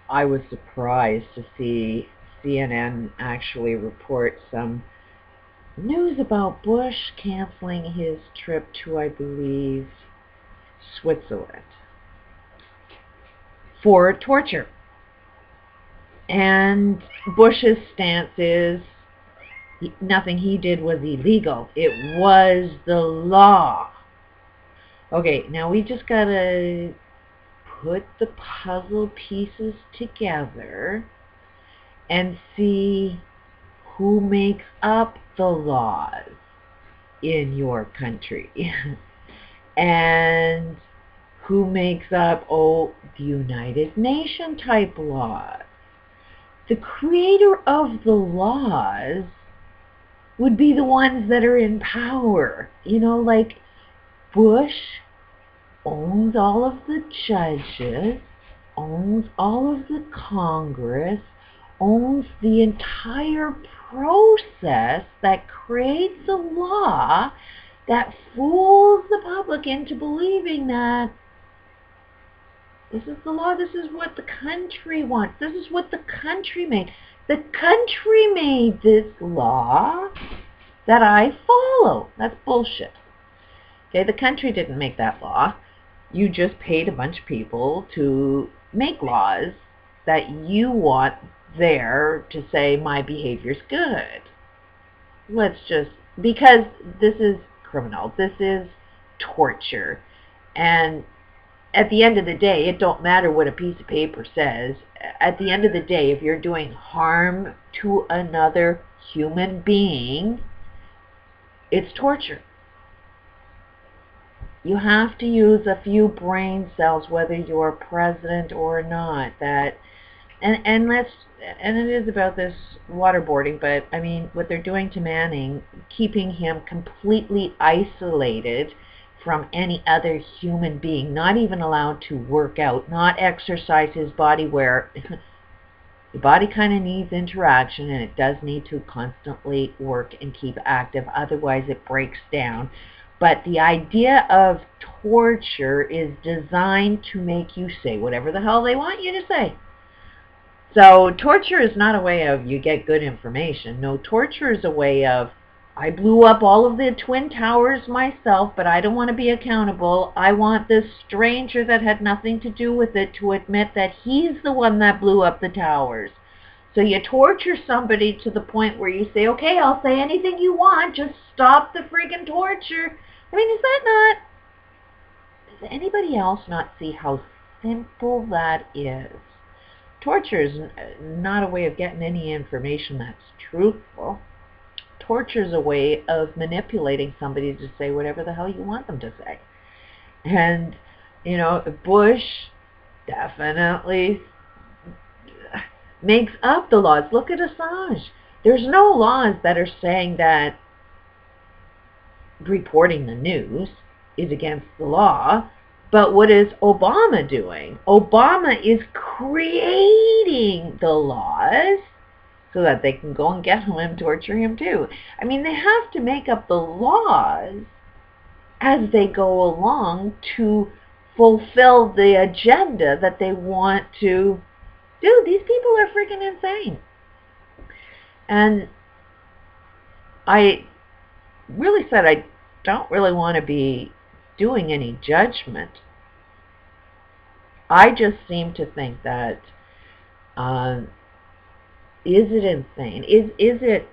I was surprised to see CNN actually report some news about Bush canceling his trip to, I believe, Switzerland for torture. And Bush's stance is nothing he did was illegal. It was the law. Okay, now we just gotta put the puzzle pieces together and see who makes up the laws in your country and who makes up, the United Nations type laws. The creator of the laws would be the ones that are in power. Like Bush owns all of the judges, owns all of the Congress, owns the entire process that creates a law that fools the public into believing that this is the law, this is what the country wants, this is what the country made. The country made this law that I follow. That's bullshit. Okay, the country didn't make that law. You just paid a bunch of people to make laws that you want there to say my behavior's good. Because this is criminal. This is torture. And at the end of the day, it don't matter what a piece of paper says. At the end of the day, if you're doing harm to another human being, it's torture. You have to use a few brain cells, whether you're president or not. And it is about this waterboarding, but I mean, what they're doing to Manning, keeping him completely isolated from any other human being, not even allowed to work out, not exercise his body, where the body kind of needs interaction, and it does need to constantly work and keep active, otherwise it breaks down. But the idea of torture is designed to make you say whatever the hell they want you to say. So torture is not a way of you get good information. No, torture is a way of, I blew up all of the Twin Towers myself, but I don't want to be accountable. I want this stranger that had nothing to do with it to admit that he's the one that blew up the towers. So you torture somebody to the point where you say, okay, I'll say anything you want, just stop the friggin' torture. I mean, does anybody else not see how simple that is? Torture is not a way of getting any information that's truthful. Torture is a way of manipulating somebody to say whatever the hell you want them to say. And, Bush definitely makes up the laws. Look at Assange. There's no laws that are saying that reporting the news is against the law. But what is Obama doing? Obama is creating the laws so that they can go and get him and torture him too. I mean, they have to make up the laws as they go along to fulfill the agenda that they want to do. These people are freaking insane. And I really said I don't really want to be doing any judgment. I just seem to think that is it insane? Is it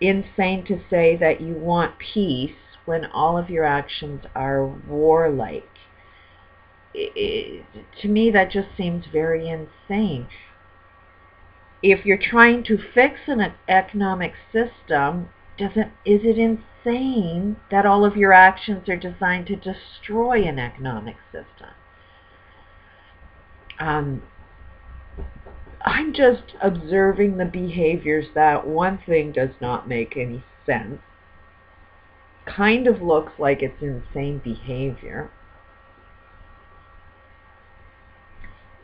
insane to say that you want peace when all of your actions are warlike? To me, that just seems very insane. If you're trying to fix an economic system, is it insane that all of your actions are designed to destroy an economic system? I'm just observing the behaviors that one thing does not make any sense. Kind of looks like it's insane behavior.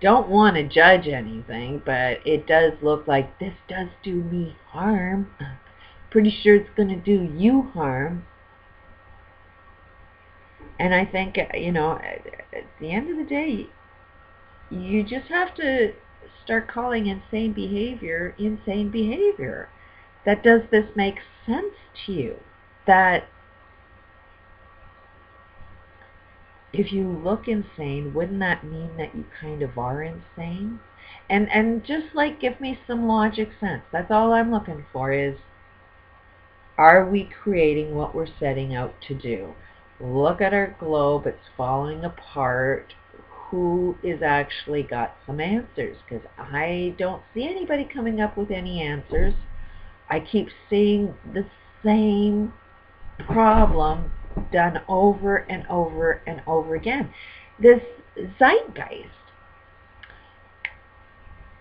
Don't want to judge anything, but it does look like this does do me harm. Pretty sure it's going to do you harm. And I think, at the end of the day, you just have to start calling insane behavior insane behavior. That does this make sense to you? That if you look insane, wouldn't that mean that you kind of are insane? And just like give me some logic sense. That's all I'm looking for is, are we creating what we're setting out to do? Look at our globe, it's falling apart. Who is actually got some answers? Because I don't see anybody coming up with any answers. I keep seeing the same problem done over and over and over again. This zeitgeist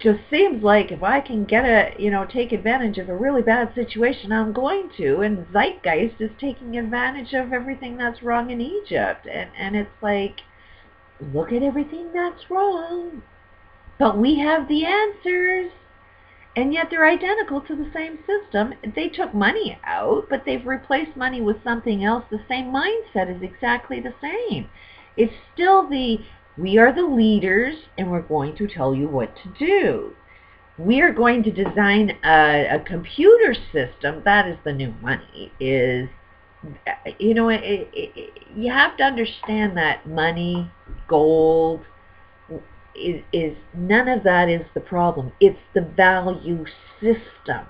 just seems like if I can take advantage of a really bad situation, I'm going to. And Zeitgeist is taking advantage of everything that's wrong in Egypt. And it's like, look at everything that's wrong. But we have the answers. And yet they're identical to the same system. They took money out, but they've replaced money with something else. The same mindset is exactly the same. It's still we are the leaders, and we're going to tell you what to do. We are going to design a computer system. That is the new money. You have to understand that money, gold, is none of that is the problem. It's the value system.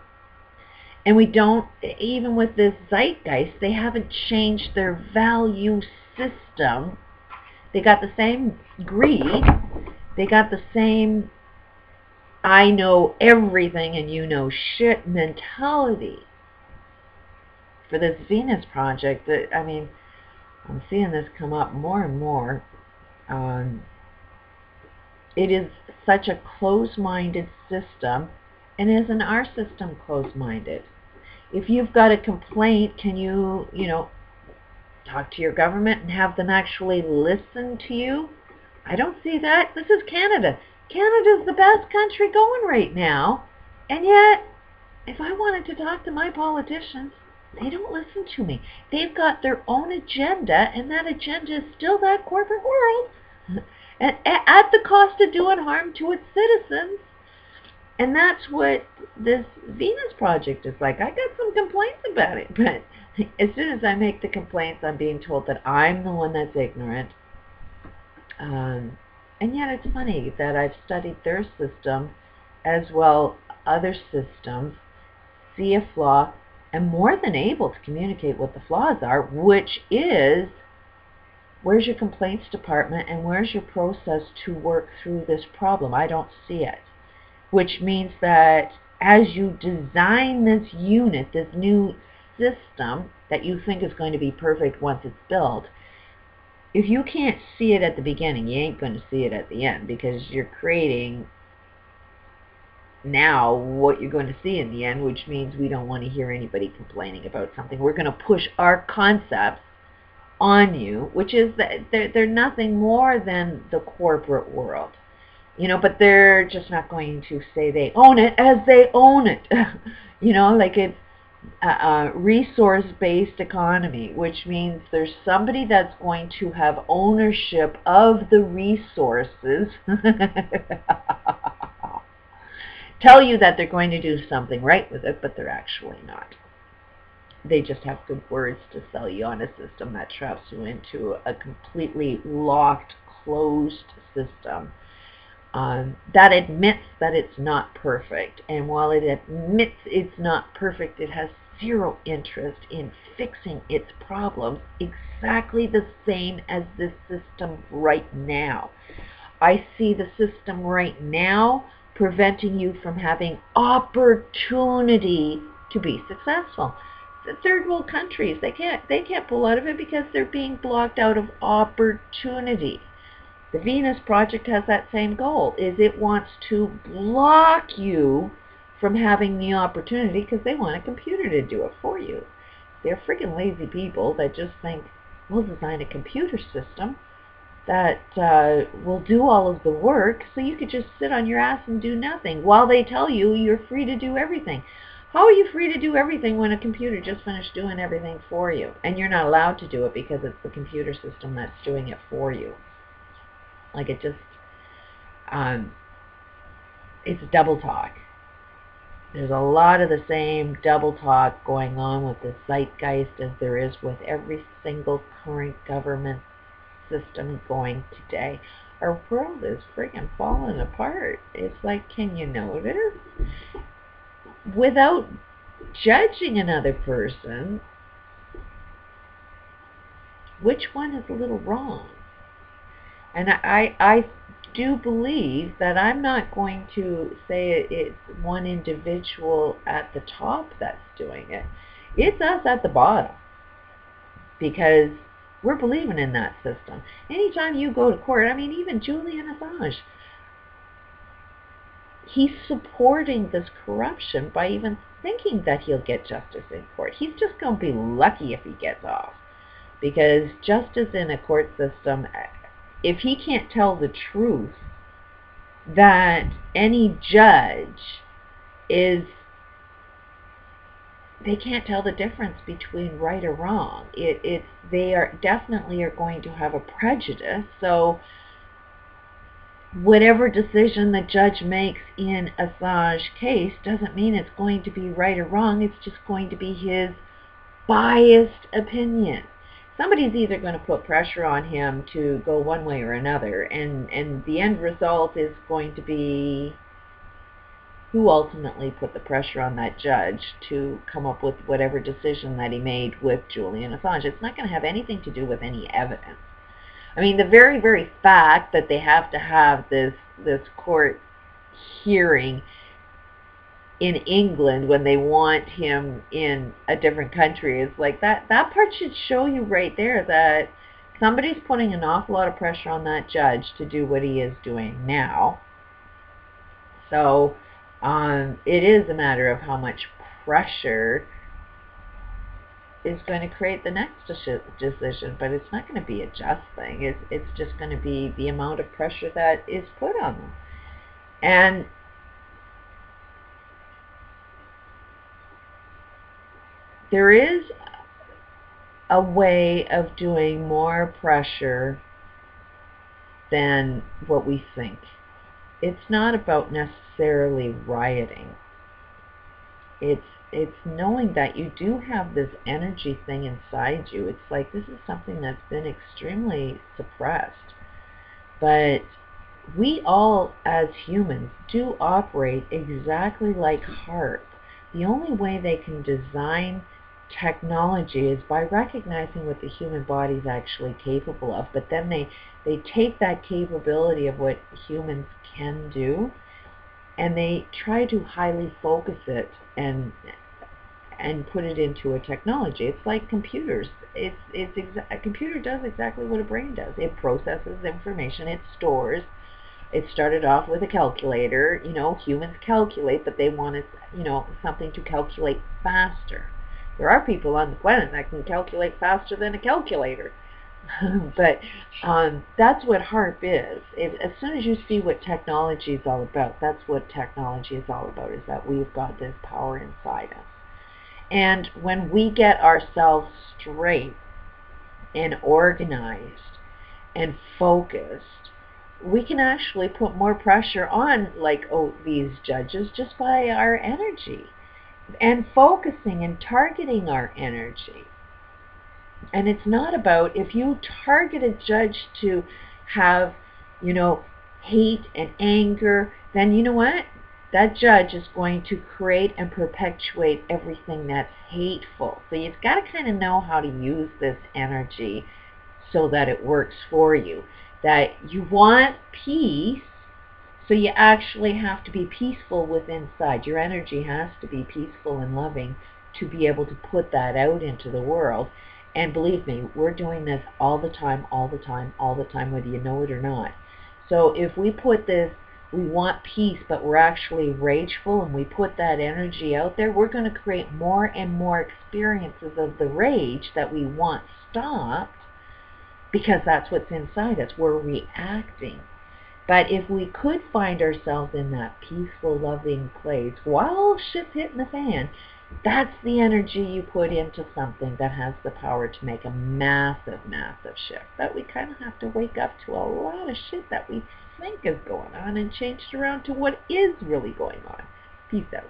And we don't, even with this zeitgeist, they haven't changed their value system. They got the same greed. They got the same I know everything and you know shit mentality. For this Venus project, I'm seeing this come up more and more. It is such a closed-minded system, and isn't our system closed-minded? If you've got a complaint, can you, talk to your government and have them actually listen to you? I don't see that. This is Canada. Canada's the best country going right now, and yet, if I wanted to talk to my politicians, they don't listen to me. They've got their own agenda, and that agenda is still that corporate world. At the cost of doing harm to its citizens. And that's what this Venus project is like. I got some complaints about it, but as soon as I make the complaints, I'm being told that I'm the one that's ignorant. And yet it's funny that I've studied their system as well other systems, see a flaw, and more than able to communicate what the flaws are, which is, where's your complaints department and where's your process to work through this problem? I don't see it. Which means that as you design this unit, this new system that you think is going to be perfect once it's built, if you can't see it at the beginning, you ain't going to see it at the end, because you're creating now what you're going to see in the end, which means we don't want to hear anybody complaining about something. We're going to push our concepts on you, which is that they're nothing more than the corporate world, but they're just not going to say they own it as they own it. Like it's a resource-based economy, which means there's somebody that's going to have ownership of the resources, tell you that they're going to do something right with it, but they're actually not. They just have good words to sell you on a system that traps you into a completely locked, closed system that admits that it's not perfect. And while it admits it's not perfect, it has zero interest in fixing its problems, exactly the same as this system right now. I see the system right now preventing you from having opportunity to be successful. The third world countries, they can't pull out of it because they're being blocked out of opportunity. The Venus project has that same goal, is it wants to block you from having the opportunity because they want a computer to do it for you. They're freaking lazy people that just think, we'll design a computer system that will do all of the work so you could just sit on your ass and do nothing, while they tell you you're free to do everything. How are you free to do everything when a computer just finished doing everything for you? And you're not allowed to do it because it's the computer system that's doing it for you. Like, it just, it's double talk. There's a lot of the same double talk going on with the Zeitgeist as there is with every single current government system going today. Our world is freaking falling apart. It's like, can you notice? Without judging another person, which one is a little wrong? And I do believe that I'm not going to say it's one individual at the top that's doing it. It's us at the bottom, because we're believing in that system. Anytime you go to court, I mean, even Julian Assange, he's supporting this corruption by even thinking that he'll get justice in court. He's just going to be lucky if he gets off, because justice in a court system, if he can't tell the truth that any judge is, they can't tell the difference between right or wrong. They are definitely are going to have a prejudice. So whatever decision the judge makes in Assange case doesn't mean it's going to be right or wrong. It's just going to be his biased opinion. Somebody's either going to put pressure on him to go one way or another, and the end result is going to be who ultimately put the pressure on that judge to come up with whatever decision that he made with Julian Assange. It's not going to have anything to do with any evidence. I mean, the very, very fact that they have to have this court hearing in England when they want him in a different country is like, that part should show you right there that somebody's putting an awful lot of pressure on that judge to do what he is doing now. So it is a matter of how much pressure is going to create the next decision, but it's not going to be a just thing. It's just going to be the amount of pressure that is put on them. And there is a way of doing more pressure than what we think. It's not about necessarily rioting. It's knowing that you do have this energy thing inside you. It's like, this is something that's been extremely suppressed. But we all, as humans, do operate exactly like hearts. The only way they can design technology is by recognizing what the human body is actually capable of, but then they take that capability of what humans can do, and they try to highly focus it and put it into a technology. It's like computers. A computer does exactly what a brain does. It processes information, it stores. It started off with a calculator. You know, humans calculate, but they wanted, something to calculate faster. There are people on the planet that can calculate faster than a calculator. But that's what HARP is. As soon as you see what technology is all about, that's what technology is all about, is that we've got this power inside us. And when we get ourselves straight and organized and focused, we can actually put more pressure on, like, these judges, just by our energy and focusing and targeting our energy. And it's not about, if you target a judge to have, hate and anger, then you know what? That judge is going to create and perpetuate everything that's hateful. So you've got to kind of know how to use this energy so that it works for you. That you want peace, so you actually have to be peaceful within inside. Your energy has to be peaceful and loving to be able to put that out into the world. And believe me, we're doing this all the time, whether you know it or not. So if we put this, we want peace, but we're actually rageful, and we put that energy out there, we're going to create more and more experiences of the rage that we want stopped, because that's what's inside us. We're reacting. But if we could find ourselves in that peaceful, loving place while shit's hitting the fan, that's the energy you put into something that has the power to make a massive, massive shift. But we kind of have to wake up to a lot of shit that we think is going on and change it around to what is really going on. Peace out.